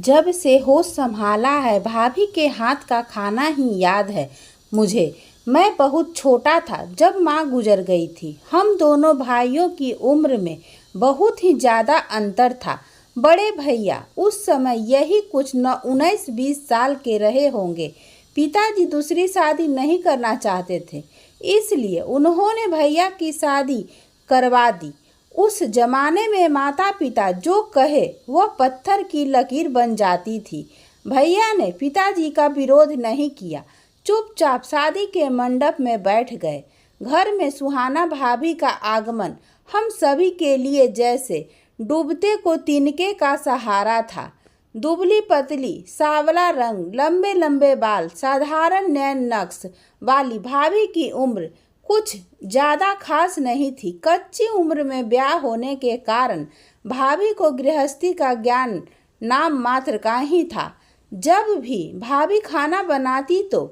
जब से होश संभाला है भाभी के हाथ का खाना ही याद है मुझे। मैं बहुत छोटा था जब माँ गुजर गई थी। हम दोनों भाइयों की उम्र में बहुत ही ज़्यादा अंतर था। बड़े भैया उस समय यही कुछ 19-20 साल के रहे होंगे। पिताजी दूसरी शादी नहीं करना चाहते थे, इसलिए उन्होंने भैया की शादी करवा दी। उस जमाने में माता पिता जो कहे वह पत्थर की लकीर बन जाती थी। भैया ने पिताजी का विरोध नहीं किया, चुपचाप शादी के मंडप में बैठ गए। घर में सुहाना भाभी का आगमन हम सभी के लिए जैसे डूबते को तिनके का सहारा था। दुबली पतली, सांवला रंग, लंबे लंबे बाल, साधारण नैन नक्श वाली भाभी की उम्र कुछ ज़्यादा खास नहीं थी। कच्ची उम्र में ब्याह होने के कारण भाभी को गृहस्थी का ज्ञान नाम मात्र का ही था। जब भी भाभी खाना बनाती तो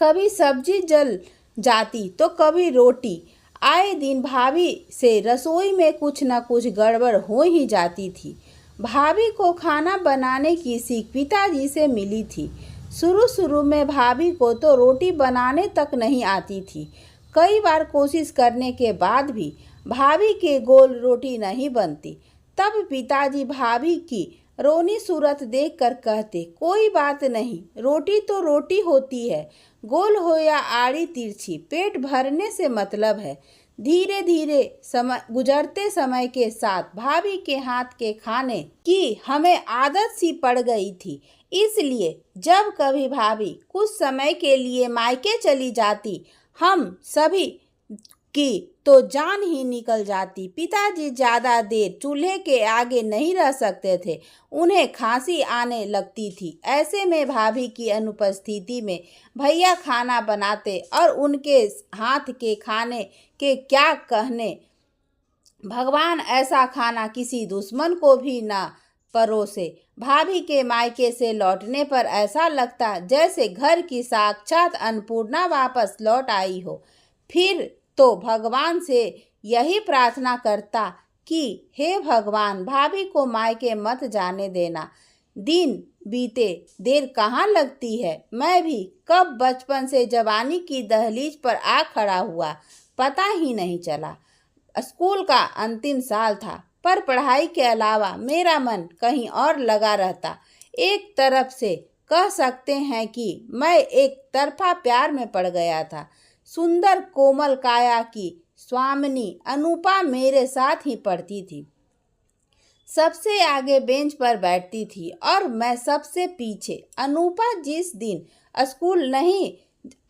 कभी सब्जी जल जाती तो कभी रोटी। आए दिन भाभी से रसोई में कुछ न कुछ गड़बड़ हो ही जाती थी। भाभी को खाना बनाने की सीख पिताजी से मिली थी। शुरू शुरू में भाभी को तो रोटी बनाने तक नहीं आती थी। कई बार कोशिश करने के बाद भी भाभी के गोल रोटी नहीं बनती। तब पिताजी भाभी की रोनी सूरत देखकर कहते, कोई बात नहीं, रोटी तो रोटी होती है, गोल हो या आड़ी तिरछी, पेट भरने से मतलब है। धीरे धीरे गुजरते समय के साथ भाभी के हाथ के खाने की हमें आदत सी पड़ गई थी। इसलिए जब कभी भाभी कुछ समय के लिए मायके चली जाती, हम सभी की तो जान ही निकल जाती। पिताजी ज़्यादा देर चूल्हे के आगे नहीं रह सकते थे, उन्हें खांसी आने लगती थी। ऐसे में भाभी की अनुपस्थिति में भैया खाना बनाते और उनके हाथ के खाने के क्या कहने। भगवान ऐसा खाना किसी दुश्मन को भी ना परोसे। भाभी के मायके से लौटने पर ऐसा लगता जैसे घर की साक्षात अन्नपूर्णा वापस लौट आई हो। फिर तो भगवान से यही प्रार्थना करता कि हे भगवान, भाभी को मायके मत जाने देना। दिन बीते देर कहाँ लगती है। मैं भी कब बचपन से जवानी की दहलीज पर आ खड़ा हुआ पता ही नहीं चला। स्कूल का अंतिम साल था, पर पढ़ाई के अलावा मेरा मन कहीं और लगा रहता। एक तरफ से कह सकते हैं कि मैं एक तरफा प्यार में पड़ गया था। सुंदर कोमल काया की स्वामिनी अनूपा मेरे साथ ही पढ़ती थी। सबसे आगे बेंच पर बैठती थी और मैं सबसे पीछे। अनूपा जिस दिन स्कूल नहीं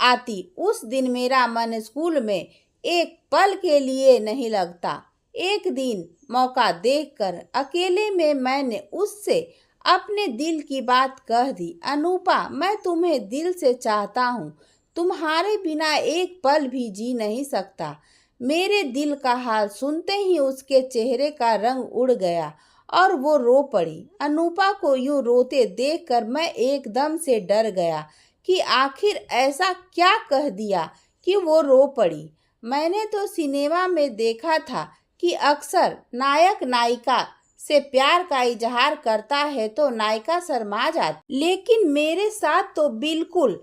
आती उस दिन मेरा मन स्कूल में एक पल के लिए नहीं लगता। एक दिन मौका देखकर अकेले में मैंने उससे अपने दिल की बात कह दी। अनूपा, मैं तुम्हें दिल से चाहता हूँ, तुम्हारे बिना एक पल भी जी नहीं सकता। मेरे दिल का हाल सुनते ही उसके चेहरे का रंग उड़ गया और वो रो पड़ी। अनूपा को यूं रोते देखकर मैं एकदम से डर गया कि आखिर ऐसा क्या कह दिया कि वो रो पड़ी। मैंने तो सिनेमा में देखा था कि अक्सर नायक नायिका से प्यार का इजहार करता है तो नायिका शर्मा जाती, लेकिन मेरे साथ तो बिल्कुल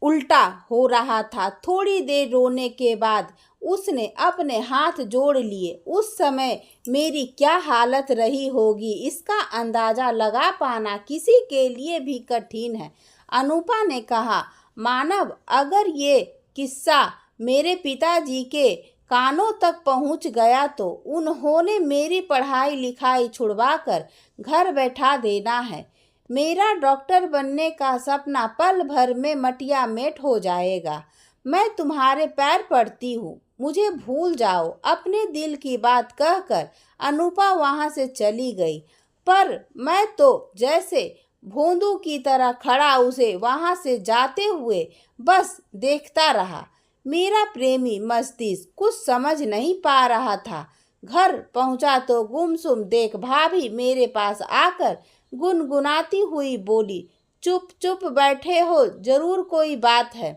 उल्टा हो रहा था। थोड़ी देर रोने के बाद उसने अपने हाथ जोड़ लिए। उस समय मेरी क्या हालत रही होगी इसका अंदाज़ा लगा पाना किसी के लिए भी कठिन है। अनूपा ने कहा, मानव, अगर ये किस्सा मेरे पिताजी के कानों तक पहुंच गया तो उन्होंने मेरी पढ़ाई लिखाई छुड़वाकर घर बैठा देना है। मेरा डॉक्टर बनने का सपना पल भर में मटिया मेट हो जाएगा। मैं तुम्हारे पैर पड़ती हूँ, मुझे भूल जाओ। अपने दिल की बात कहकर अनूपा वहाँ से चली गई, पर मैं तो जैसे भोंदू की तरह खड़ा उसे वहाँ से जाते हुए बस देखता रहा। मेरा प्रेमी मस्तिष्क कुछ समझ नहीं पा रहा था। घर पहुँचा तो गुमसुम देख भाभी मेरे पास आकर गुनगुनाती हुई बोली, चुप चुप बैठे हो, जरूर कोई बात है।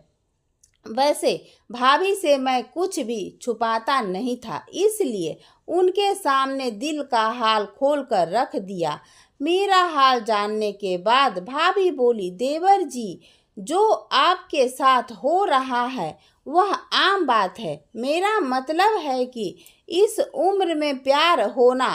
वैसे भाभी से मैं कुछ भी छुपाता नहीं था, इसलिए उनके सामने दिल का हाल खोल कर रख दिया। मेरा हाल जानने के बाद भाभी बोली, देवर जी, जो आपके साथ हो रहा है वह आम बात है। मेरा मतलब है कि इस उम्र में प्यार होना,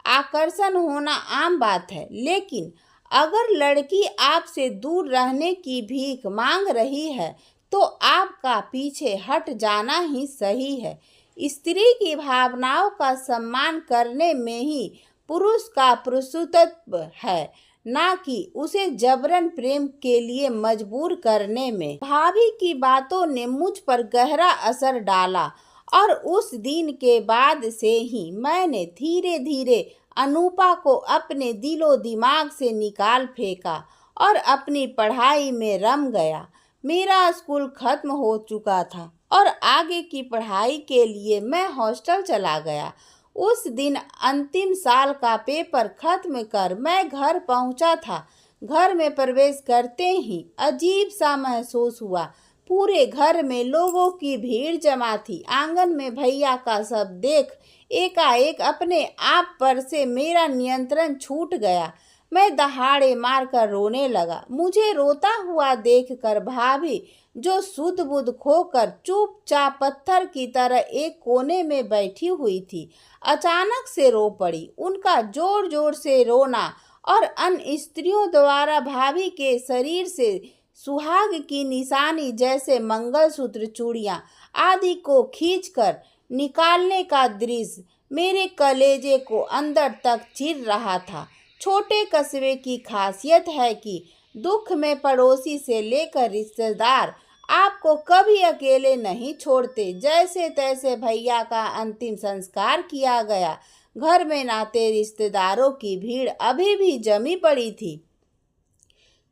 आकर्षण होना आम बात है, लेकिन अगर लड़की आपसे दूर रहने की भीख मांग रही है तो आपका पीछे हट जाना ही सही है। स्त्री की भावनाओं का सम्मान करने में ही पुरुष का पुरुषत्व है, ना कि उसे जबरन प्रेम के लिए मजबूर करने में। भाभी की बातों ने मुझ पर गहरा असर डाला और उस दिन के बाद से ही मैंने धीरे धीरे अनूपा को अपने दिलो दिमाग से निकाल फेंका और अपनी पढ़ाई में रम गया। मेरा स्कूल खत्म हो चुका था और आगे की पढ़ाई के लिए मैं हॉस्टल चला गया। उस दिन अंतिम साल का पेपर खत्म कर मैं घर पहुंचा था। घर में प्रवेश करते ही अजीब सा महसूस हुआ। पूरे घर में लोगों की भीड़ जमा थी। आंगन में भैया का सब देख एकाएक अपने आप पर से मेरा नियंत्रण छूट गया। मैं दहाड़े मारकर रोने लगा। मुझे रोता हुआ देखकर भाभी, जो सुध बुध खोकर चुपचाप पत्थर की तरह एक कोने में बैठी हुई थी, अचानक से रो पड़ी। उनका जोर जोर से रोना और अन्य स्त्रियों द्वारा भाभी के शरीर से सुहाग की निशानी जैसे मंगलसूत्र, चूड़ियां आदि को खींचकर निकालने का दृश्य मेरे कलेजे को अंदर तक चीर रहा था। छोटे कस्बे की खासियत है कि दुख में पड़ोसी से लेकर रिश्तेदार आपको कभी अकेले नहीं छोड़ते। जैसे तैसे भैया का अंतिम संस्कार किया गया। घर में नाते रिश्तेदारों की भीड़ अभी भी जमी पड़ी थी।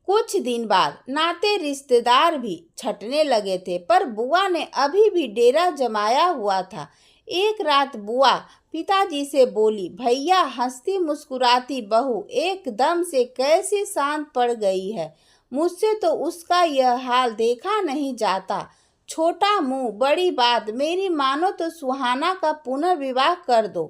कुछ दिन बाद नाते रिश्तेदार भी छटने लगे थे, पर बुआ ने अभी भी डेरा जमाया हुआ था। एक रात बुआ पिताजी से बोली, भैया, हंसती मुस्कुराती बहू एकदम से कैसी शांत पड़ गई है। मुझसे तो उसका यह हाल देखा नहीं जाता। छोटा मुंह बड़ी बात, मेरी मानो तो सुहाना का पुनर्विवाह कर दो।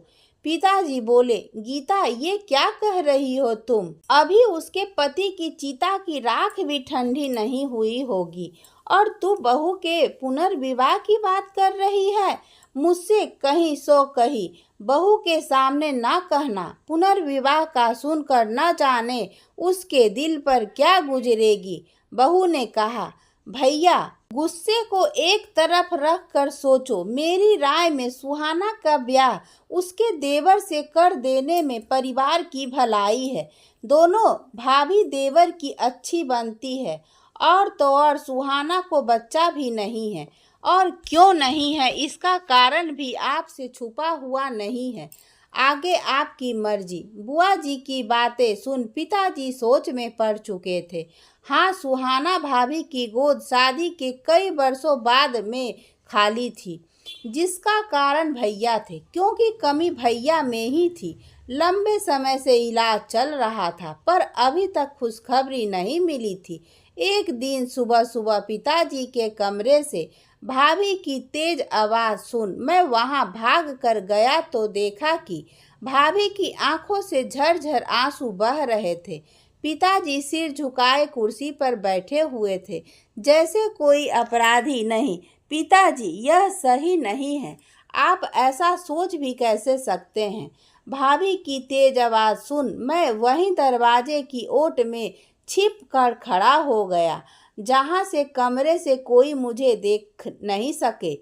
पिताजी बोले, गीता, ये क्या कह रही हो तुम? अभी उसके पति की चिता की राख भी ठंडी नहीं हुई होगी और तू बहू के पुनर्विवाह की बात कर रही है। मुझसे कहीं सो कहीं बहू के सामने ना कहना। पुनर्विवाह का सुनकर न जाने उसके दिल पर क्या गुजरेगी। बहू ने कहा, भैया, गुस्से को एक तरफ रख कर सोचो। मेरी राय में सुहाना का ब्याह उसके देवर से कर देने में परिवार की भलाई है। दोनों भाभी देवर की अच्छी बनती है और तो और सुहाना को बच्चा भी नहीं है, और क्यों नहीं है इसका कारण भी आपसे छुपा हुआ नहीं है। आगे आपकी मर्जी। बुआ जी की बातें सुन पिताजी सोच में पड़ चुके थे। हाँ, सुहाना भाभी की गोद शादी के कई वर्षों बाद में खाली थी, जिसका कारण भैया थे, क्योंकि कमी भैया में ही थी। लंबे समय से इलाज चल रहा था, पर अभी तक खुशखबरी नहीं मिली थी। एक दिन सुबह सुबह पिताजी के कमरे से भाभी की तेज आवाज़ सुन मैं वहां भाग कर गया तो देखा कि भाभी की आंखों से झरझर आंसू बह रहे थे। पिताजी सिर झुकाए कुर्सी पर बैठे हुए थे, जैसे कोई अपराधी नहीं। पिताजी, यह सही नहीं है। आप ऐसा सोच भी कैसे सकते हैं? भाभी की तेज आवाज़ सुन मैं वहीं दरवाजे की ओट में छिप कर खड़ा हो गया, जहां से कमरे से कोई मुझे देख नहीं सके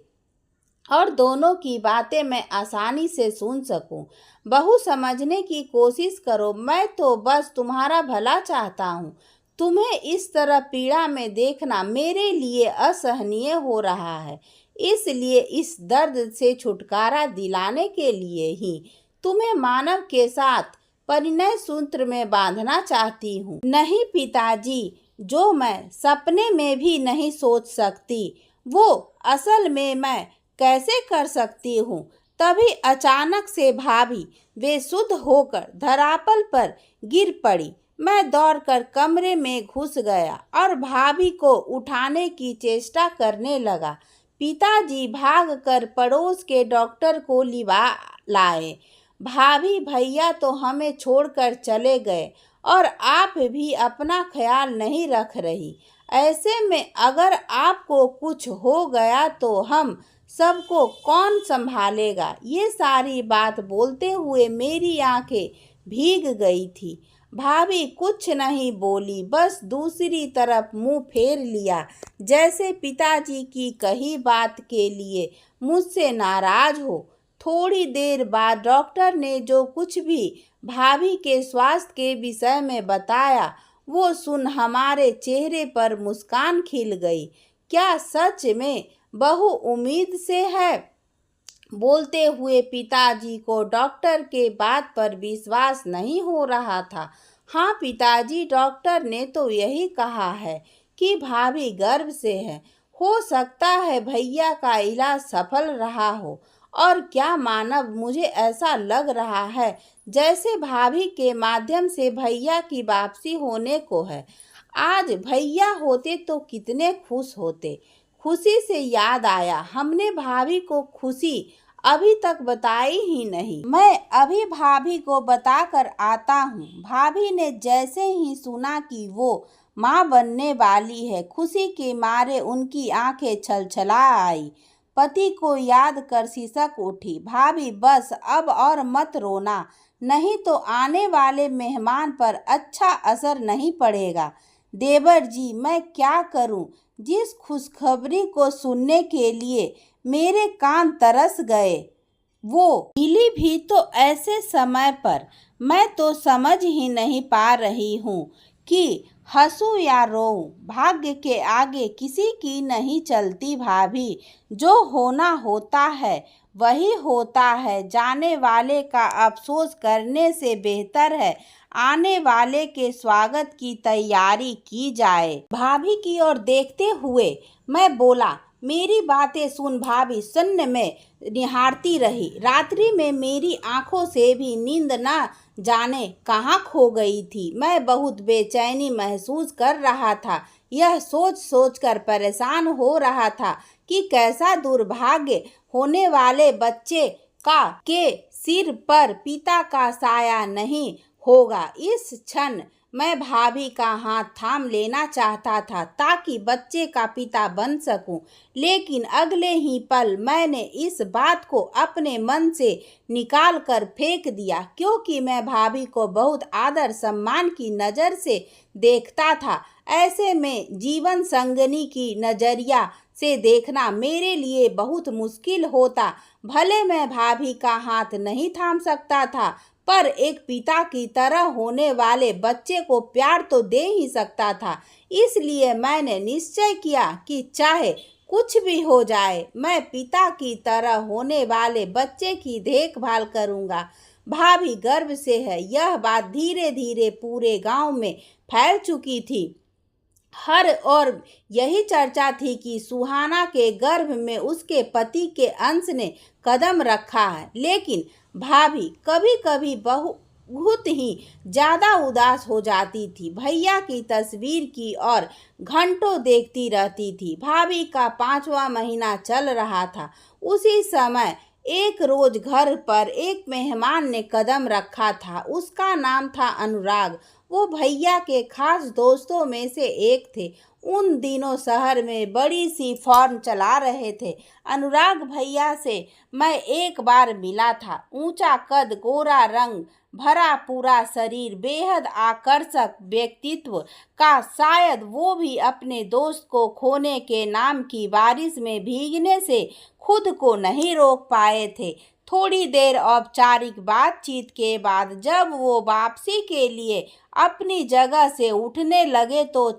और दोनों की बातें मैं आसानी से सुन सकूं। बहू, समझने की कोशिश करो। मैं तो बस तुम्हारा भला चाहता हूँ। तुम्हें इस तरह पीड़ा में देखना मेरे लिए असहनीय हो रहा है, इसलिए इस दर्द से छुटकारा दिलाने के लिए ही तुम्हें मानव के साथ परिणय सूत्र में बांधना चाहती हूँ। नहीं पिताजी, जो मैं सपने में भी नहीं सोच सकती वो असल में मैं कैसे कर सकती हूँ। तभी अचानक से भाभी बेसुध होकर धरातल पर गिर पड़ी। मैं दौड़कर कमरे में घुस गया और भाभी को उठाने की चेष्टा करने लगा। पिताजी भागकर पड़ोस के डॉक्टर को लिवा लाए। भाभी भैया तो हमें छोड़कर चले गए और आप भी अपना ख्याल नहीं रख रही। ऐसे में अगर आपको कुछ हो गया तो हम सबको कौन संभालेगा? ये सारी बात बोलते हुए मेरी आंखें भीग गई थी। भाभी कुछ नहीं बोली, बस दूसरी तरफ मुंह फेर लिया, जैसे पिताजी की कही बात के लिए मुझसे नाराज हो। थोड़ी देर बाद डॉक्टर ने जो कुछ भी भाभी के स्वास्थ्य के विषय में बताया, वो सुन हमारे चेहरे पर मुस्कान खिल गई। क्या सच में बहू उम्मीद से है? बोलते हुए पिताजी को डॉक्टर के बात पर विश्वास नहीं हो रहा था। हाँ पिताजी, डॉक्टर ने तो यही कहा है कि भाभी गर्भ से है। हो सकता है भैया का इलाज सफल रहा हो। और क्या मानव, मुझे ऐसा लग रहा है जैसे भाभी के माध्यम से भैया की वापसी होने को है। आज भैया होते तो कितने खुश होते। खुशी से याद आया, हमने भाभी को खुशी अभी तक बताई ही नहीं। मैं अभी भाभी को बताकर आता हूँ। भाभी ने जैसे ही सुना कि वो माँ बनने वाली है, खुशी के मारे उनकी आंखें छलछला आई। पति को याद कर सिसक उठी। भाभी बस अब और मत रोना, नहीं तो आने वाले मेहमान पर अच्छा असर नहीं पड़ेगा। देवर जी, मैं क्या करूं? जिस खुशखबरी को सुनने के लिए मेरे कान तरस गए, वो मिली भी तो ऐसे समय पर। मैं तो समझ ही नहीं पा रही हूँ कि हंसूं या रोऊं। भाग्य के आगे किसी की नहीं चलती भाभी। जो होना होता है वही होता है। जाने वाले का अफसोस करने से बेहतर है आने वाले के स्वागत की तैयारी की जाए। भाभी की ओर देखते हुए मैं बोला। मेरी बातें सुन भाभी शून्य में निहारती रही। रात्रि में मेरी आंखों से भी नींद ना जाने कहाँ खो गई थी। मैं बहुत बेचैनी महसूस कर रहा था। यह सोच सोच कर परेशान हो रहा था कि कैसा दुर्भाग्य होने वाले बच्चे का के सिर पर पिता का साया नहीं होगा। इस क्षण मैं भाभी का हाथ थाम लेना चाहता था ताकि बच्चे का पिता बन सकूं, लेकिन अगले ही पल मैंने इस बात को अपने मन से निकाल कर फेंक दिया, क्योंकि मैं भाभी को बहुत आदर सम्मान की नज़र से देखता था। ऐसे में जीवन संगनी की नज़रिया से देखना मेरे लिए बहुत मुश्किल होता। भले मैं भाभी का हाथ नहीं थाम सकता था, पर एक पिता की तरह होने वाले बच्चे को प्यार तो दे ही सकता था। इसलिए मैंने निश्चय किया कि चाहे कुछ भी हो जाए, मैं पिता की तरह होने वाले बच्चे की देखभाल करूंगा। भाभी गर्भ से है, यह बात धीरे धीरे पूरे गांव में फैल चुकी थी। हर और यही चर्चा थी कि सुहाना के गर्भ में उसके पति के अंश ने कदम रखा है। लेकिन भाभी कभी कभी बहुत ही ज़्यादा उदास हो जाती थी। भैया की तस्वीर की और घंटों देखती रहती थी। भाभी का 5वां महीना चल रहा था। उसी समय एक रोज घर पर एक मेहमान ने कदम रखा था। उसका नाम था अनुराग। वो भैया के खास दोस्तों में से एक थे। उन दिनों शहर में बड़ी सी फॉर्म चला रहे थे। अनुराग भैया से मैं एक बार मिला था। ऊंचा कद, गोरा रंग, भरा पूरा शरीर, बेहद आकर्षक व्यक्तित्व का। शायद वो भी अपने दोस्त को खोने के नाम की बारिश में भीगने से खुद को नहीं रोक पाए थे। थोड़ी देर औपचारिक बातचीत के बाद जब वो वापसी के लिए अपनी जगह से उठने लगे तो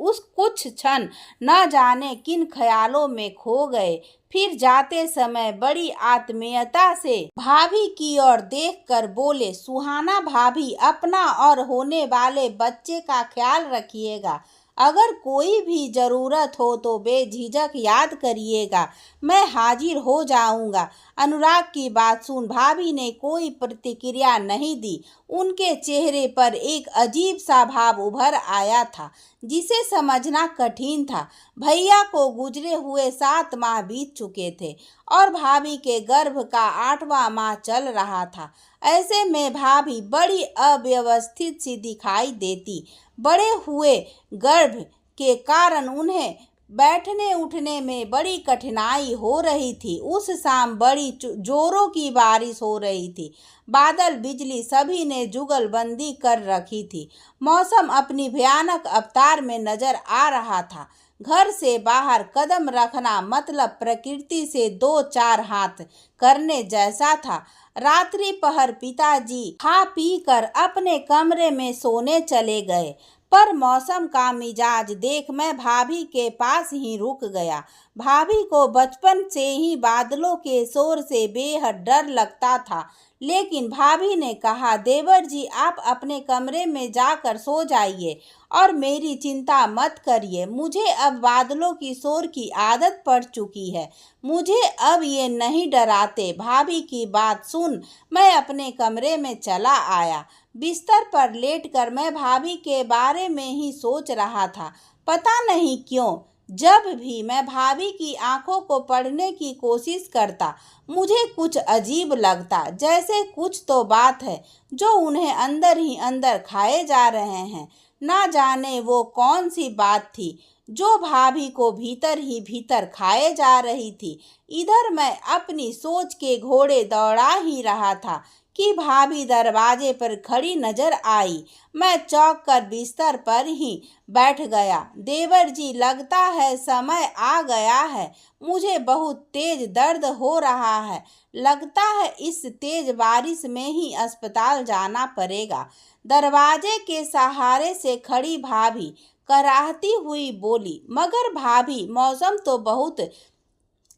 कुछ क्षण न जाने किन ख्यालों में खो गए। फिर जाते समय बड़ी आत्मीयता से भाभी की ओर देखकर बोले, सुहाना भाभी, अपना और होने वाले बच्चे का ख्याल रखिएगा। अगर कोई भी ज़रूरत हो तो बेझिझक याद करिएगा, मैं हाजिर हो जाऊंगा। अनुराग की बात सुन भाभी ने कोई प्रतिक्रिया नहीं दी। उनके चेहरे पर एक अजीब सा भाव उभर आया था जिसे समझना कठिन था। भैया को गुजरे हुए 7 माह बीत चुके थे और भाभी के गर्भ का 8वां माह चल रहा था। ऐसे में भाभी बड़ी अव्यवस्थित सी दिखाई देती। बड़े हुए गर्भ के कारण उन्हें बैठने उठने में बड़ी कठिनाई हो रही थी। उस शाम बड़ी जोरों की बारिश हो रही थी। बादल बिजली सभी ने जुगलबंदी कर रखी थी। मौसम अपनी भयानक अवतार में नजर आ रहा था। घर से बाहर कदम रखना मतलब प्रकृति से दो चार हाथ करने जैसा था। रात्रि पहर पिताजी खा पी कर अपने कमरे में सोने चले गए, पर मौसम का मिजाज देख मैं भाभी के पास ही रुक गया। भाभी को बचपन से ही बादलों के शोर से बेहद डर लगता था, लेकिन भाभी ने कहा, देवर जी आप अपने कमरे में जाकर सो जाइए और मेरी चिंता मत करिए। मुझे अब बादलों की शोर की आदत पड़ चुकी है, मुझे अब ये नहीं डराते। भाभी की बात सुन मैं अपने कमरे में चला आया। बिस्तर पर लेटकर मैं भाभी के बारे में ही सोच रहा था। पता नहीं क्यों जब भी मैं भाभी की आंखों को पढ़ने की कोशिश करता मुझे कुछ अजीब लगता, जैसे कुछ तो बात है जो उन्हें अंदर ही अंदर खाए जा रहे हैं। ना जाने वो कौन सी बात थी जो भाभी को भीतर ही भीतर खाए जा रही थी। इधर मैं अपनी सोच के घोड़े दौड़ा ही रहा था कि भाभी दरवाजे पर खड़ी नजर आई। मैं चौंक कर बिस्तर पर ही बैठ गया। देवर जी लगता है समय आ गया है। मुझे बहुत तेज दर्द हो रहा है। लगता है इस तेज बारिश में ही अस्पताल जाना पड़ेगा। दरवाजे के सहारे से खड़ी भाभी कराहती हुई बोली, मगर भाभी मौसम तो बहुत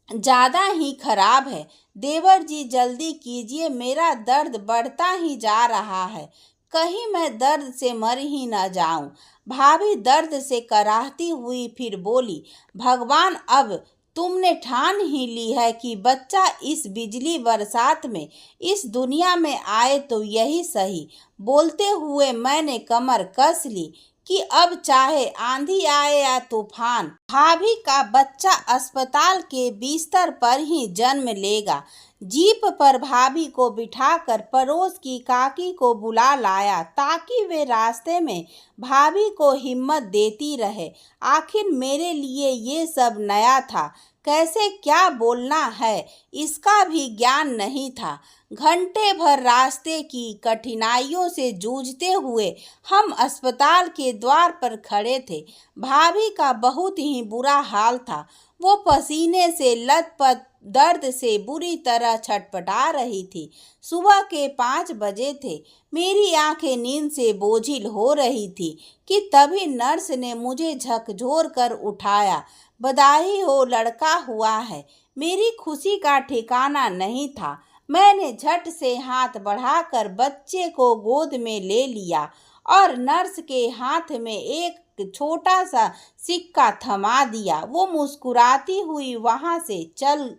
ज़्यादा ही खराब है। देवर जी जल्दी कीजिए, मेरा दर्द बढ़ता ही जा रहा है, कहीं मैं दर्द से मर ही न जाऊं। भाभी दर्द से कराहती हुई फिर बोली, भगवान अब तुमने ठान ही ली है कि बच्चा इस बिजली बरसात में इस दुनिया में आए तो यही सही। बोलते हुए मैंने कमर कस ली कि अब चाहे आंधी आए या तूफान, भाभी का बच्चा अस्पताल के बिस्तर पर ही जन्म लेगा। जीप पर भाभी को बिठाकर पड़ोस की काकी को बुला लाया ताकि वे रास्ते में भाभी को हिम्मत देती रहे। आखिर मेरे लिए ये सब नया था, कैसे क्या बोलना है इसका भी ज्ञान नहीं था। घंटे भर रास्ते की कठिनाइयों से जूझते हुए हम अस्पताल के द्वार पर खड़े थे। भाभी का बहुत ही बुरा हाल था। वो पसीने से लथपथ, दर्द से बुरी तरह छटपटा रही थी। सुबह के 5 बजे थे। मेरी आंखें नींद से बोझिल हो रही थी कि तभी नर्स ने मुझे झकझोर कर उठाया। बधाई हो, लड़का हुआ है। मेरी खुशी का ठिकाना नहीं था। मैंने झट से हाथ बढ़ाकर बच्चे को गोद में ले लिया और नर्स के हाथ में एक छोटा सा सिक्का थमा दिया। वो मुस्कुराती हुई वहां से चल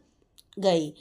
गई।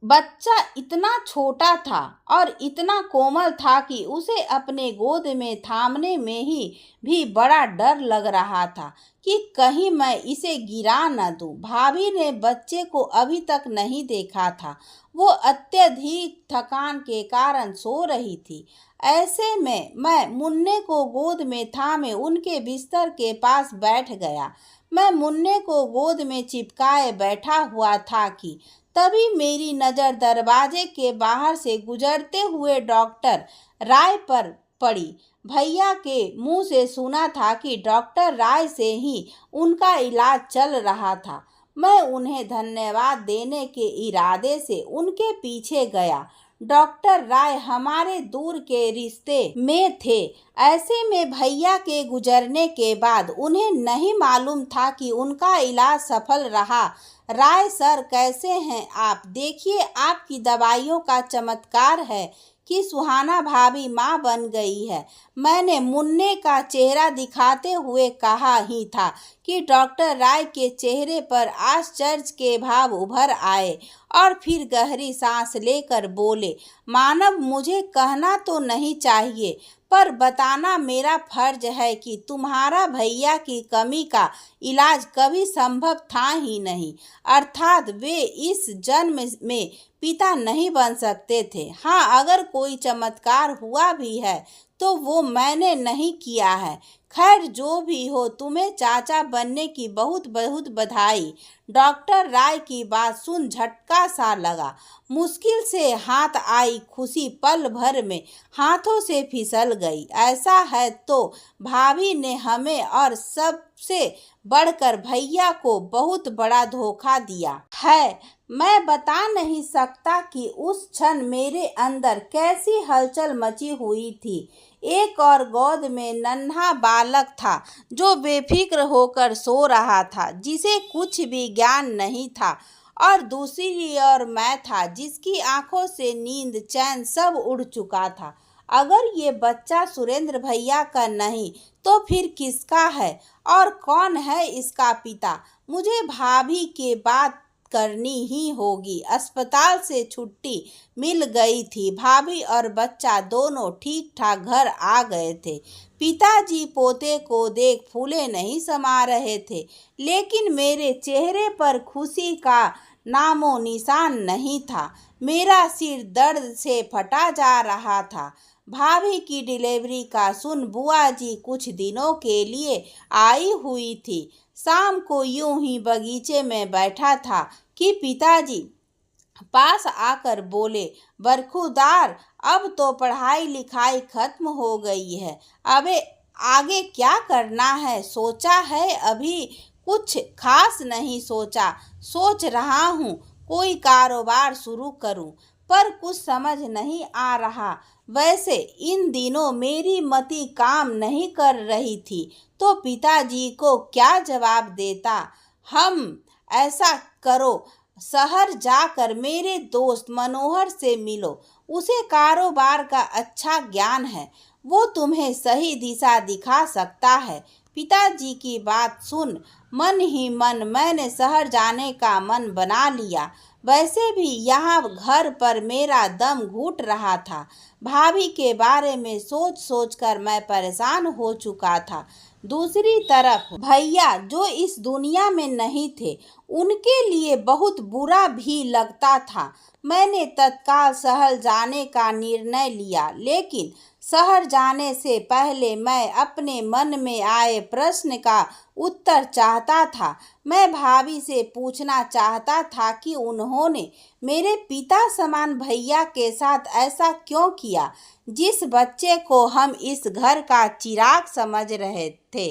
बच्चा इतना छोटा था और इतना कोमल था कि उसे अपने गोद में थामने में ही भी बड़ा डर लग रहा था कि कहीं मैं इसे गिरा न दूं। भाभी ने बच्चे को अभी तक नहीं देखा था। वो अत्यधिक थकान के कारण सो रही थी। ऐसे में मैं मुन्ने को गोद में थामे उनके बिस्तर के पास बैठ गया। मैं मुन्ने को गोद में चिपकाए बैठा हुआ था कि तभी मेरी नज़र दरवाजे के बाहर से गुजरते हुए डॉक्टर राय पर पड़ी। भैया के मुंह से सुना था कि डॉक्टर राय से ही उनका इलाज चल रहा था। मैं उन्हें धन्यवाद देने के इरादे से उनके पीछे गया। डॉक्टर राय हमारे दूर के रिश्ते में थे। ऐसे में भैया के गुजरने के बाद उन्हें नहीं मालूम था कि उनका इलाज सफल रहा। राय सर कैसे हैं आप? देखिए आपकी दवाइयों का चमत्कार है कि सुहाना भाभी माँ बन गई है। मैंने मुन्ने का चेहरा दिखाते हुए कहा ही था कि डॉक्टर राय के चेहरे पर आश्चर्य के भाव उभर आए और फिर गहरी सांस लेकर बोले, मानव मुझे कहना तो नहीं चाहिए पर बताना मेरा फर्ज है कि तुम्हारा भैया की कमी का इलाज कभी संभव था ही नहीं, अर्थात वे इस जन्म में पिता नहीं बन सकते थे। हाँ, अगर कोई चमत्कार हुआ भी है तो वो मैंने नहीं किया है। खैर, जो भी हो, तुम्हें चाचा बनने की बहुत बहुत बधाई। डॉक्टर राय की बात सुन झटका सा लगा। मुश्किल से हाथ आई खुशी पल भर में हाथों से फिसल गई। ऐसा है तो भाभी ने हमें और सबसे बढ़कर भैया को बहुत बड़ा धोखा दिया है। मैं बता नहीं सकता कि उस क्षण मेरे अंदर कैसी हलचल मची हुई थी। एक और गोद में नन्हा बालक था जो बेफिक्र होकर सो रहा था, जिसे कुछ भी ज्ञान नहीं था, और दूसरी ओर मैं था जिसकी आंखों से नींद चैन सब उड़ चुका था। अगर ये बच्चा सुरेंद्र भैया का नहीं तो फिर किसका है, और कौन है इसका पिता? मुझे भाभी के बात करनी ही होगी। अस्पताल से छुट्टी मिल गई थी। भाभी और बच्चा दोनों ठीक ठाक घर आ गए थे। पिताजी पोते को देख फूले नहीं समा रहे थे, लेकिन मेरे चेहरे पर खुशी का नामो निशान नहीं था। मेरा सिर दर्द से फटा जा रहा था। भाभी की डिलीवरी का सुन बुआ जी कुछ दिनों के लिए आई हुई थी। शाम को यूं ही बगीचे में बैठा था कि पिताजी पास आकर बोले, बरखुदार, अब तो पढ़ाई लिखाई खत्म हो गई है, अबे आगे क्या करना है सोचा है? अभी कुछ खास नहीं सोचा। सोच रहा हूँ कोई कारोबार शुरू करूँ, पर कुछ समझ नहीं आ रहा। वैसे इन दिनों मेरी मति काम नहीं कर रही थी तो पिताजी को क्या जवाब देता। हम ऐसा करो, शहर जाकर मेरे दोस्त मनोहर से मिलो। उसे कारोबार का अच्छा ज्ञान है, वो तुम्हें सही दिशा दिखा सकता है। पिताजी की बात सुन मन ही मन मैंने शहर जाने का मन बना लिया। वैसे भी यहाँ घर पर मेरा दम घुट रहा था। भाभी के बारे में सोच सोच कर मैं परेशान हो चुका था। दूसरी तरफ भैया जो इस दुनिया में नहीं थे, उनके लिए बहुत बुरा भी लगता था। मैंने तत्काल शहर जाने का निर्णय लिया, लेकिन शहर जाने से पहले मैं अपने मन में आए प्रश्न का उत्तर चाहता था। मैं भाभी से पूछना चाहता था कि उन्होंने मेरे पिता समान भैया के साथ ऐसा क्यों किया, जिस बच्चे को हम इस घर का चिराग समझ रहे थे।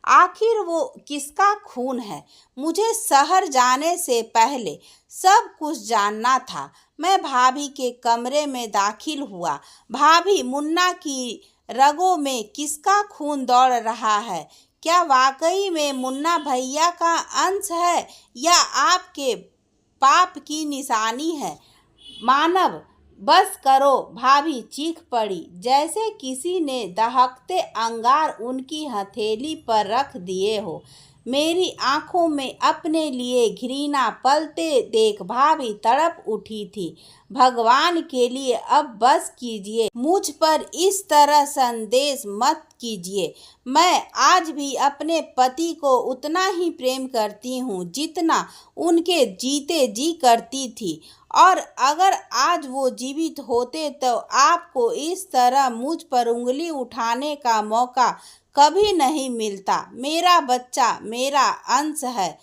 आखिर वो किसका खून है? मुझे शहर जाने से पहले सब कुछ जानना था। मैं भाभी के कमरे में दाखिल हुआ। भाभी, मुन्ना की रगों में किसका खून दौड़ रहा है? क्या वाकई में मुन्ना भैया का अंश है या आपके पाप की निशानी है? मानव, बस करो, भाभी चीख पड़ी, जैसे किसी ने दहकते अंगार उनकी हथेली पर रख दिए हो। मेरी आंखों में अपने लिए घृणा पलते देख भाभी तड़प उठी थी। भगवान के लिए अब बस कीजिए, मुझ पर इस तरह संदेश मत कीजिए। मैं आज भी अपने पति को उतना ही प्रेम करती हूँ जितना उनके जीते जी करती थी, और अगर आज वो जीवित होते तो आपको इस तरह मुझ पर उंगली उठाने का मौका कभी नहीं मिलता। मेरा बच्चा मेरा अंश है,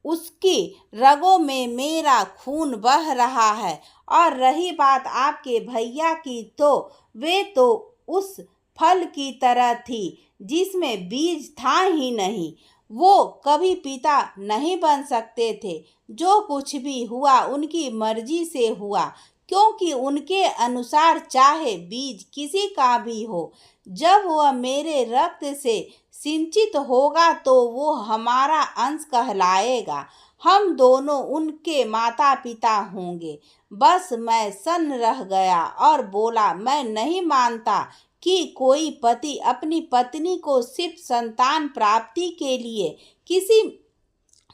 उसकी रगों में मेरा खून बह रहा है। और रही बात आपके भैया की, तो वे तो उस फल की तरह थी जिसमें बीज था ही नहीं। वो कभी पिता नहीं बन सकते थे। जो कुछ भी हुआ उनकी मर्जी से हुआ, क्योंकि उनके अनुसार चाहे बीज किसी का भी हो, जब वह मेरे रक्त से सिंचित होगा तो वो हमारा अंश कहलाएगा। हम दोनों उनके माता पिता होंगे। बस मैं सन्न रह गया और बोला, मैं नहीं मानता कि कोई पति अपनी पत्नी को सिर्फ संतान प्राप्ति के लिए किसी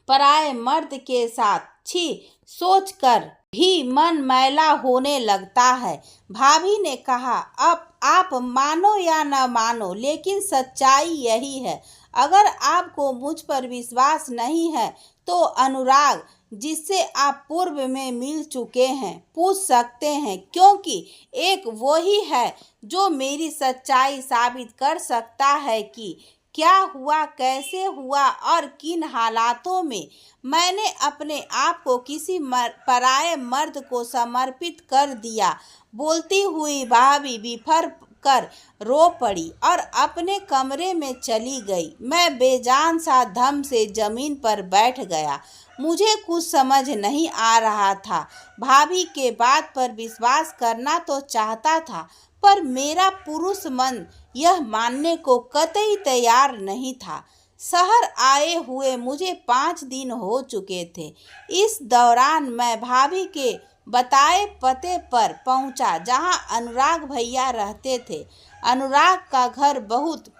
पराये मर्द के साथ छी सोचकर भी मन मैला होने लगता है। भाभी ने कहा, अब आप मानो या न मानो, लेकिन सच्चाई यही है। अगर आपको मुझ पर विश्वास नहीं है तो अनुराग, जिससे आप पूर्व में मिल चुके हैं, पूछ सकते हैं, क्योंकि एक वो ही है जो मेरी सच्चाई साबित कर सकता है कि क्या हुआ, कैसे हुआ और किन हालातों में मैंने अपने आप को किसी पराये मर्द को समर्पित कर दिया। बोलती हुई भाभी बिफर कर रो पड़ी और अपने कमरे में चली गई। मैं बेजान सा धम से जमीन पर बैठ गया। मुझे कुछ समझ नहीं आ रहा था। भाभी के बात पर विश्वास करना तो चाहता था, पर मेरा पुरुष मन यह मानने को कतई तैयार नहीं था। शहर आए हुए मुझे 5 दिन हो चुके थे। इस दौरान मैं भाभी के बताए पते पर पहुंचा, जहां अनुराग भैया रहते थे। अनुराग का घर बहुत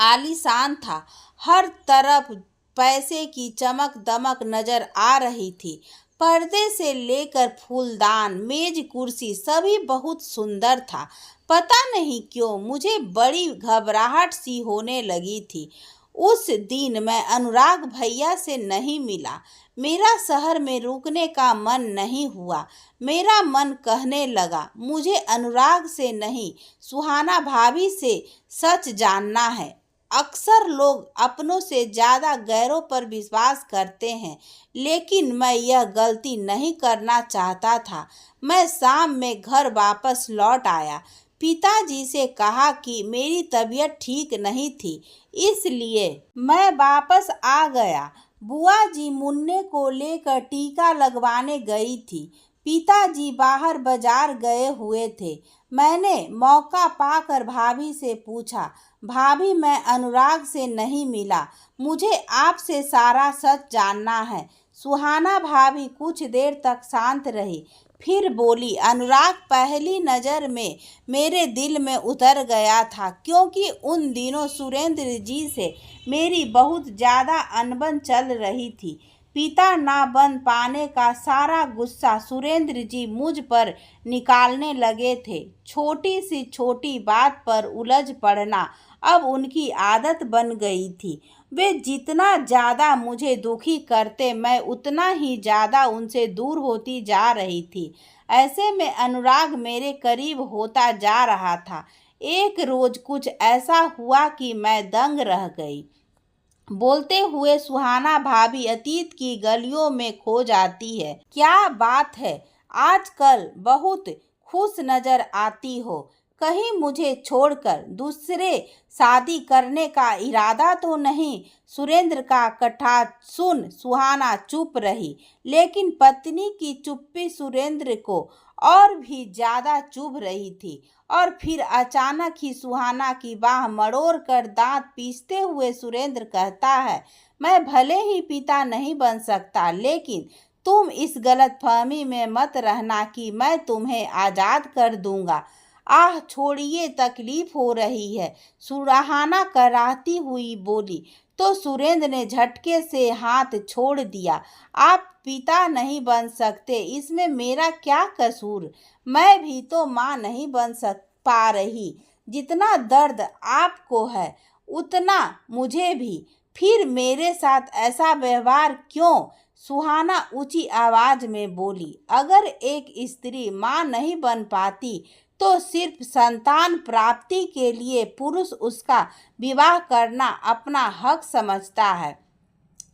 आलीशान था। हर तरफ पैसे की चमक दमक नजर आ रही थी। पर्दे से लेकर फूलदान, मेज, कुर्सी सभी बहुत सुंदर था। पता नहीं क्यों मुझे बड़ी घबराहट सी होने लगी थी। उस दिन मैं अनुराग भैया से नहीं मिला। मेरा शहर में रुकने का मन नहीं हुआ। मेरा मन कहने लगा, मुझे अनुराग से नहीं, सुहाना भाभी से सच जानना है। अक्सर लोग अपनों से ज़्यादा गैरों पर विश्वास करते हैं, लेकिन मैं यह गलती नहीं करना चाहता था। मैं शाम में घर वापस लौट आया। पिताजी से कहा कि मेरी तबीयत ठीक नहीं थी, इसलिए मैं वापस आ गया। बुआ जी मुन्ने को लेकर टीका लगवाने गई थी। पिताजी बाहर बाजार गए हुए थे। मैंने मौका पाकर भाभी से पूछा, भाभी मैं अनुराग से नहीं मिला, मुझे आपसे सारा सच जानना है। सुहाना भाभी कुछ देर तक शांत रही, फिर बोली, अनुराग पहली नज़र में मेरे दिल में उतर गया था, क्योंकि उन दिनों सुरेंद्र जी से मेरी बहुत ज़्यादा अनबन चल रही थी। पिता ना बन पाने का सारा गुस्सा सुरेंद्र जी मुझ पर निकालने लगे थे। छोटी सी छोटी बात पर उलझ पड़ना अब उनकी आदत बन गई थी। वे जितना ज़्यादा मुझे दुखी करते, मैं उतना ही ज़्यादा उनसे दूर होती जा रही थी। ऐसे में अनुराग मेरे करीब होता जा रहा था। एक रोज़ कुछ ऐसा हुआ कि मैं दंग रह गई। बोलते हुए सुहाना भाभी अतीत की गलियों में खो जाती है। क्या बात है, आजकल बहुत खुश नजर आती हो। कहीं मुझे छोड़कर दूसरे शादी करने का इरादा तो नहीं? सुरेंद्र का कटाक्ष सुन सुहाना चुप रही, लेकिन पत्नी की चुप्पी सुरेंद्र को और भी ज्यादा चुभ रही थी। और फिर अचानक ही सुहाना की बाह मरोड़ कर दांत पीसते हुए सुरेंद्र कहता है, मैं भले ही पिता नहीं बन सकता, लेकिन तुम इस गलतफहमी में मत रहना कि मैं तुम्हें आज़ाद कर दूंगा। आह छोड़िए, तकलीफ हो रही है, सुहाना कराहती हुई बोली। तो सुरेंद्र ने झटके से हाथ छोड़ दिया। आप पिता नहीं बन सकते, इसमें मेरा क्या कसूर? मैं भी तो माँ नहीं बन पा रही। जितना दर्द आपको है उतना मुझे भी। फिर मेरे साथ ऐसा व्यवहार क्यों? सुहाना ऊंची आवाज में बोली। अगर एक स्त्री माँ नहीं बन पाती तो सिर्फ संतान प्राप्ति के लिए पुरुष उसका विवाह करना अपना हक समझता है।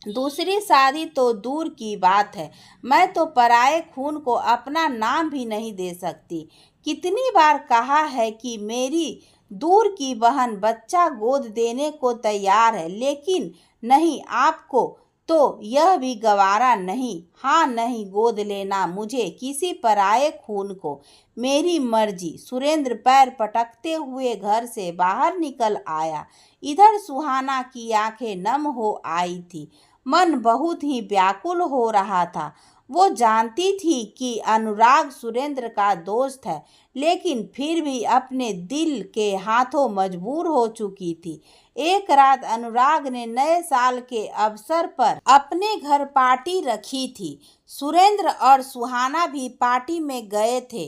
दूसरी शादी तो दूर की बात है, मैं तो पराये खून को अपना नाम भी नहीं दे सकती। कितनी बार कहा है कि मेरी दूर की बहन बच्चा गोद देने को तैयार है, लेकिन नहीं, आपको तो यह भी गवारा नहीं। हाँ नहीं, गोद लेना मुझे किसी पराये खून को, मेरी मर्जी। सुरेंद्र पैर पटकते हुए घर से बाहर निकल आया। इधर सुहाना की आंखें नम हो आई थी, मन बहुत ही व्याकुल हो रहा था। वो जानती थी कि अनुराग सुरेंद्र का दोस्त है, लेकिन फिर भी अपने दिल के हाथों मजबूर हो चुकी थी। एक रात अनुराग ने नए साल के अवसर पर अपने घर पार्टी रखी थी। सुरेंद्र और सुहाना भी पार्टी में गए थे।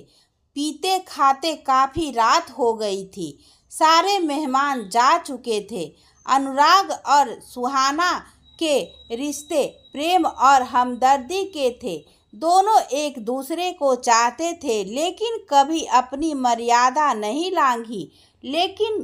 पीते खाते काफी रात हो गई थी। सारे मेहमान जा चुके थे। अनुराग और सुहाना के रिश्ते प्रेम और हमदर्दी के थे। दोनों एक दूसरे को चाहते थे, लेकिन कभी अपनी मर्यादा नहीं लांघी। लेकिन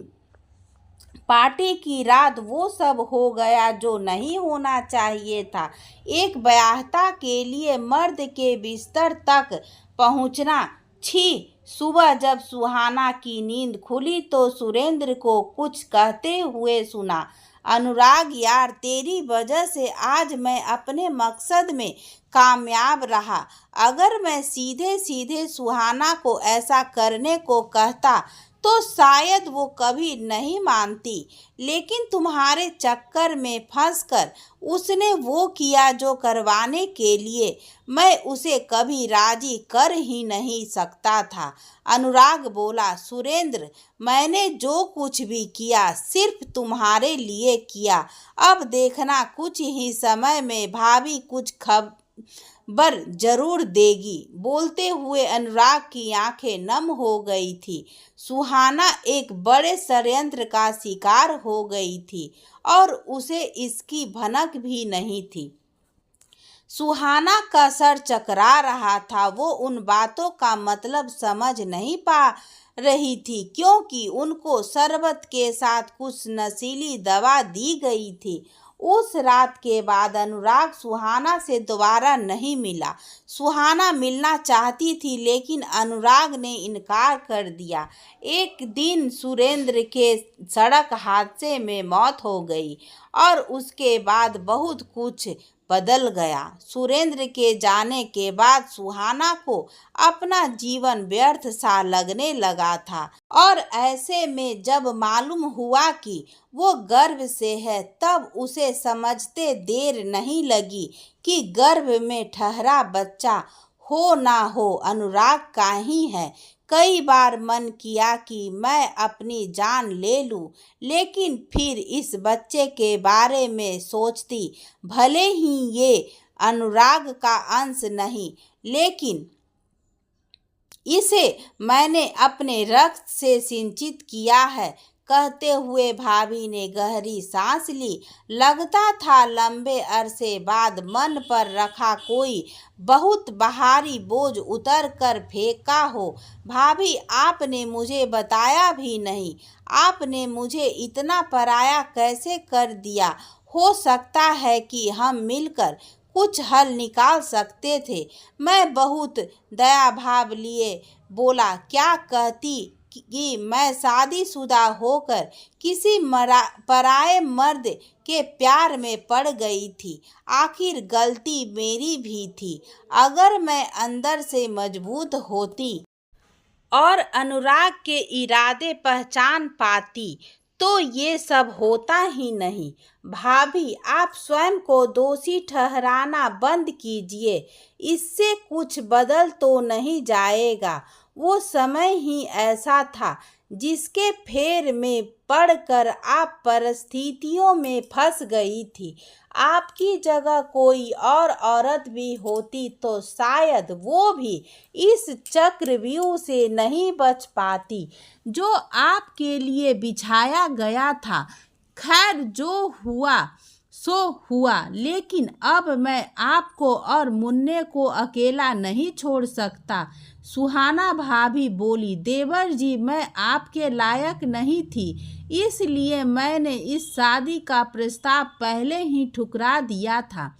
पार्टी की रात वो सब हो गया जो नहीं होना चाहिए था। एक ब्याहता के लिए मर्द के बिस्तर तक पहुंचना। छी! सुबह जब सुहाना की नींद खुली तो सुरेंद्र को कुछ कहते हुए सुना। अनुराग यार, तेरी वजह से आज मैं अपने मकसद में कामयाब रहा। अगर मैं सीधे सीधे सुहाना को ऐसा करने को कहता तो शायद वो कभी नहीं मानती, लेकिन तुम्हारे चक्कर में फंसकर उसने वो किया जो करवाने के लिए मैं उसे कभी राजी कर ही नहीं सकता था। अनुराग बोला, सुरेंद्र, मैंने जो कुछ भी किया सिर्फ तुम्हारे लिए किया। अब देखना, कुछ ही समय में भाभी कुछ खबर जरूर देगी। बोलते हुए अनुराग की आंखें नम हो गई थी। सुहाना एक बड़े षड्यंत्र का शिकार हो गई थी और उसे इसकी भनक भी नहीं थी। सुहाना का सर चकरा रहा था। वो उन बातों का मतलब समझ नहीं पा रही थी, क्योंकि उनको शरबत के साथ कुछ नशीली दवा दी गई थी। उस रात के बाद अनुराग सुहाना से दोबारा नहीं मिला। सुहाना मिलना चाहती थी, लेकिन अनुराग ने इनकार कर दिया। एक दिन सुरेंद्र के सड़क हादसे में मौत हो गई और उसके बाद बहुत कुछ बदल गया। सुरेंद्र के जाने के बाद सुहाना को अपना जीवन व्यर्थ सा लगने लगा था, और ऐसे में जब मालूम हुआ कि वो गर्भ से है, तब उसे समझते देर नहीं लगी कि गर्भ में ठहरा बच्चा हो ना हो अनुराग का ही है। कई बार मन किया कि मैं अपनी जान ले लूं, लेकिन फिर इस बच्चे के बारे में सोचती, भले ही ये अनुराग का अंश नहीं, लेकिन इसे मैंने अपने रक्त से सिंचित किया है। कहते हुए भाभी ने गहरी सांस ली। लगता था लंबे अरसे बाद मन पर रखा कोई बहुत भारी बोझ उतर कर फेंका हो। भाभी, आपने मुझे बताया भी नहीं। आपने मुझे इतना पराया कैसे कर दिया? हो सकता है कि हम मिलकर कुछ हल निकाल सकते थे। मैं बहुत दया भाव लिए बोला, क्या कहती कि मैं शादीशुदा होकर किसी पराये मर्द के प्यार में पड़ गई थी। आखिर गलती मेरी भी थी। अगर मैं अंदर से मजबूत होती और अनुराग के इरादे पहचान पाती तो ये सब होता ही नहीं। भाभी, आप स्वयं को दोषी ठहराना बंद कीजिए। इससे कुछ बदल तो नहीं जाएगा। वो समय ही ऐसा था जिसके फेर में पड़कर आप परिस्थितियों में फंस गई थी। आपकी जगह कोई और औरत भी होती तो शायद वो भी इस चक्रव्यूह से नहीं बच पाती जो आपके लिए बिछाया गया था। खैर, जो हुआ सो हुआ, लेकिन अब मैं आपको और मुन्ने को अकेला नहीं छोड़ सकता। सुहाना भाभी बोली, देवर जी, मैं आपके लायक नहीं थी, इसलिए मैंने इस शादी का प्रस्ताव पहले ही ठुकरा दिया था।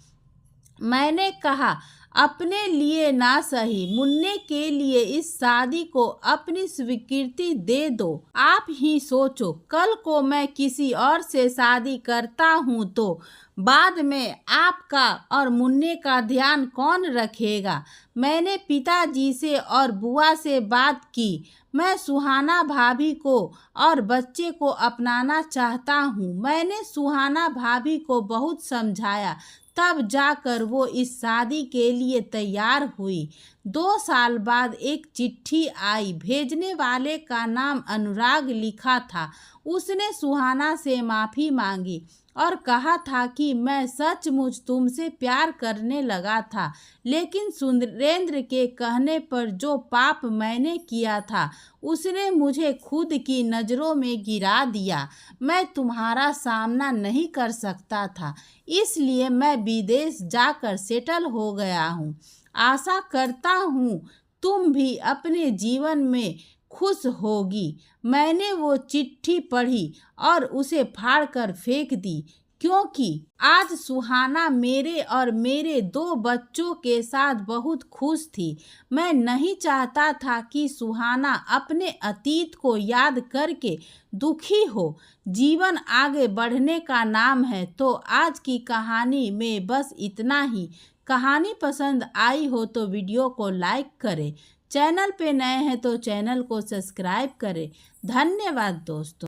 मैंने कहा, अपने लिए ना सही, मुन्ने के लिए इस शादी को अपनी स्वीकृति दे दो। आप ही सोचो, कल को मैं किसी और से शादी करता हूँ तो बाद में आपका और मुन्ने का ध्यान कौन रखेगा? मैंने पिताजी से और बुआ से बात की। मैं सुहाना भाभी को और बच्चे को अपनाना चाहता हूँ। मैंने सुहाना भाभी को बहुत समझाया, तब जाकर वो इस शादी के लिए तैयार हुई। 2 साल बाद एक चिट्ठी आई। भेजने वाले का नाम अनुराग लिखा था। उसने सुहाना से माफ़ी मांगी और कहा था कि मैं सचमुच तुमसे प्यार करने लगा था, लेकिन सुरेंद्र के कहने पर जो पाप मैंने किया था उसने मुझे खुद की नज़रों में गिरा दिया। मैं तुम्हारा सामना नहीं कर सकता था, इसलिए मैं विदेश जाकर सेटल हो गया हूँ। आशा करता हूँ तुम भी अपने जीवन में खुश होगी। मैंने वो चिट्ठी पढ़ी और उसे फाड़कर फेंक दी, क्योंकि आज सुहाना मेरे और मेरे 2 बच्चों के साथ बहुत खुश थी। मैं नहीं चाहता था कि सुहाना अपने अतीत को याद करके दुखी हो। जीवन आगे बढ़ने का नाम है। तो आज की कहानी में बस इतना ही। कहानी पसंद आई हो तो वीडियो को लाइक करें। चैनल पे नए हैं तो चैनल को सब्सक्राइब करें। धन्यवाद दोस्तों।